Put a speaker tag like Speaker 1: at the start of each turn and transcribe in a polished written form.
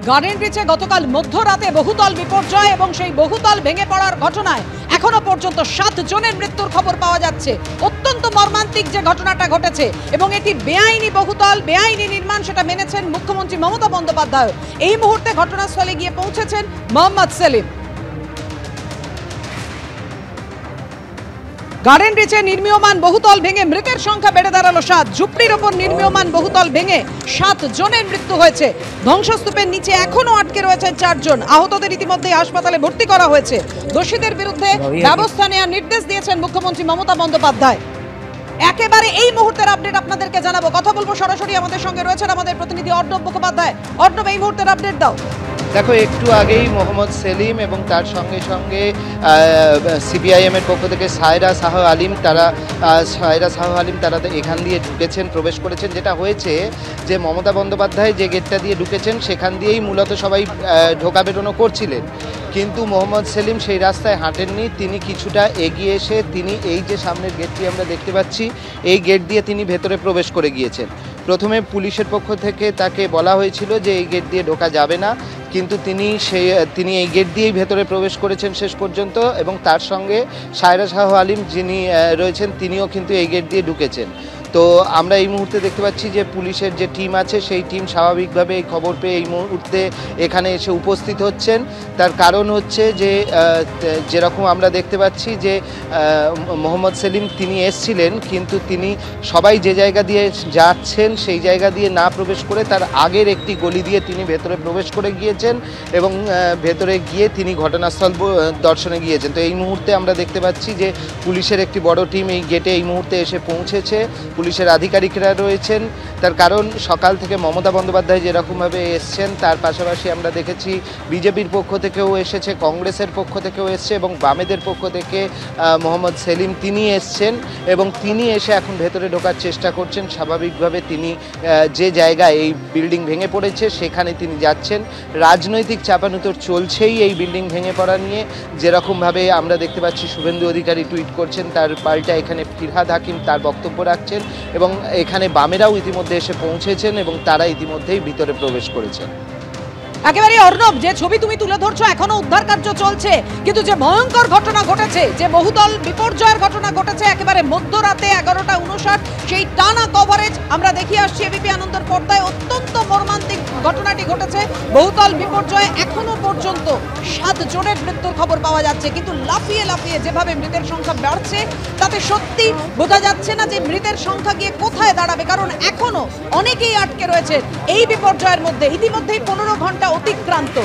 Speaker 1: Garden ব্রিজে গতকাল মধ্যরাতে বহুতল বিপর্যয় এবং সেই বহুতল ভেঙে পড়ার ঘটনায় এখনো পর্যন্ত 7 জনের মৃত্যুর খবর পাওয়া যাচ্ছে। অত্যন্ত মর্মান্তিক যে ঘটনাটা ঘটেছে এবং এটি বেআইনি বহুতল, বেআইনি নির্মাণ, সেটা মেনেছেন মুখ্যমন্ত্রী মমতা বন্দ্যোপাধ্যায়। এই মুহূর্তে ঘটনাস্থলে গিয়ে পৌঁছেছেন মোহাম্মদ সেলিম। গার্ডেন ব্রিজে নির্মীয়মান বহুতল ভেঙে মৃতের সংখ্যা বেড়ে দাঁড়ালো 7। ঝুপড়ির ওপর নির্মীয়মান বহুতল ভেঙে 7 জনের মৃত্যু হয়েছে। ধ্বংসস্তূপের নিচে এখনো আটকে রয়েছেন 4 জন। আহতদের ইতিমধ্যে হাসপাতালে ভর্তি করা হয়েছে। দোষীদের বিরুদ্ধে ব্যবস্থা নেওয়ার নির্দেশ দিয়েছেন মুখ্যমন্ত্রী মমতা বন্দ্যোপাধ্যায়। একেবারে এই মুহূর্তের আপডেট আপনাদেরকে জানাবো। কথা বলবো সরাসরি, আমাদের সঙ্গে রয়েছেন আমাদের প্রতিনিধি অর্ণব মুখোপাধ্যায়। অর্ণব, এই মুহূর্তের আপডেট দাও।
Speaker 2: দেখো, একটু আগেই মোহাম্মদ সেলিম এবং তার সঙ্গে সঙ্গে সিপিআইএম এর পক্ষ থেকে সায়রা শাহ আলিম তারা এখান দিয়ে ঢুকেছেন, প্রবেশ করেছেন। যেটা হয়েছে যে মমতা বন্দ্যোপাধ্যায় যে গেটটা দিয়ে ঢুকেছেন সেখান দিয়েই মূলত সবাই ঢোকা বেরোনো করছিলেন, কিন্তু মোহাম্মদ সেলিম সেই রাস্তায় হাঁটেননি। তিনি কিছুটা এগিয়ে এসে তিনি এই যে সামনের গেটটি আমরা দেখতে পাচ্ছি, এই গেট দিয়ে তিনি ভেতরে প্রবেশ করে গিয়েছেন। প্রথমে পুলিশের পক্ষ থেকে তাকে বলা হয়েছিল যে এই গেট দিয়ে ঢোকা যাবে না, কিন্তু তিনি এই গেট দিয়েই ভেতরে প্রবেশ করেছেন শেষ পর্যন্ত। এবং তার সঙ্গে সায়রা শাহ আলিম যিনি রয়েছেন তিনিও কিন্তু এই গেট দিয়ে ঢুকেছেন। তো আমরা এই মুহূর্তে দেখতে পাচ্ছি যে পুলিশের যে টিম আছে সেই টিম স্বাভাবিকভাবে এই খবর পেয়ে এই মুহূর্তে এখানে এসে উপস্থিত হচ্ছেন। তার কারণ হচ্ছে যে যেরকম আমরা দেখতে পাচ্ছি যে মোহাম্মদ সেলিম তিনি এসছিলেন, কিন্তু তিনি সবাই যে জায়গা দিয়ে যাচ্ছেন সেই জায়গা দিয়ে না প্রবেশ করে তার আগের একটি গলি দিয়ে তিনি ভেতরে প্রবেশ করে গিয়েছেন এবং ভেতরে গিয়ে তিনি ঘটনাস্থল দর্শনে গিয়েছেন। তো এই মুহূর্তে আমরা দেখতে পাচ্ছি যে পুলিশের একটি বড় টিম এই গেটে এই মুহূর্তে এসে পৌঁছেছে। পুলিশের আধিকারিকরা রয়েছেন। তার কারণ সকাল থেকে মমতা বন্দ্যোপাধ্যায় যেরকমভাবে এসছেন, তার পাশাপাশি আমরা দেখেছি বিজেপির পক্ষ থেকেও এসেছে, কংগ্রেসের পক্ষ থেকেও এসছে এবং বামেদের পক্ষ থেকে মোহাম্মদ সেলিম তিনি এসছেন এবং তিনি এসে এখন ভেতরে ঢোকার চেষ্টা করছেন। স্বাভাবিকভাবে তিনি যে জায়গায় এই বিল্ডিং ভেঙে পড়েছে সেখানে তিনি যাচ্ছেন। রাজনৈতিক চাপানুতর চলছেই এই বিল্ডিং ভেঙে পড়া নিয়ে। যেরকমভাবে আমরা দেখতে পাচ্ছি শুভেন্দু অধিকারী টুইট করছেন, তার পাল্টা এখানে ফিরহাদ হাকিম তার বক্তব্য রাখছেন এবং এখানে বামেরাও ইতিমধ্যে এসে পৌঁছেছেন এবং তারা ইতিমধ্যেই ভিতরে প্রবেশ করেছেন।
Speaker 1: একেবারে অর্ণব, যে ছবি তুমি তুলে ধরছো, এখনো উদ্ধার কার্য চলছে, কিন্তু যে ভয়ঙ্কর ঘটনা ঘটেছে, যে বহুতল বিপর্যয়ের ঘটনা ঘটেছে একেবারে মধ্যরাতে 11:59, সেই টানা কভারেজ আমরা দেখিয়ে আসছি এবিপি আনন্দের পর্দায়। অত্যন্ত মর্মান্তিক ঘটনাটি ঘটেছে। বহুতল বিপর্যয়ে এখনো পর্যন্ত 7 জনের মৃত্যুর খবর পাওয়া যাচ্ছে, কিন্তু লাফিয়ে লাফিয়ে যেভাবে মৃতের সংখ্যা বাড়ছে তাতে সত্যি বোঝা যাচ্ছে না যে মৃতের সংখ্যা গিয়ে কোথায় দাঁড়াবে, কারণ এখনো অনেকেই আটকে রয়েছে এই বিপর্যয়ের মধ্যে। ইতিমধ্যেই 15 ঘন্টা অতিক্রান্ত।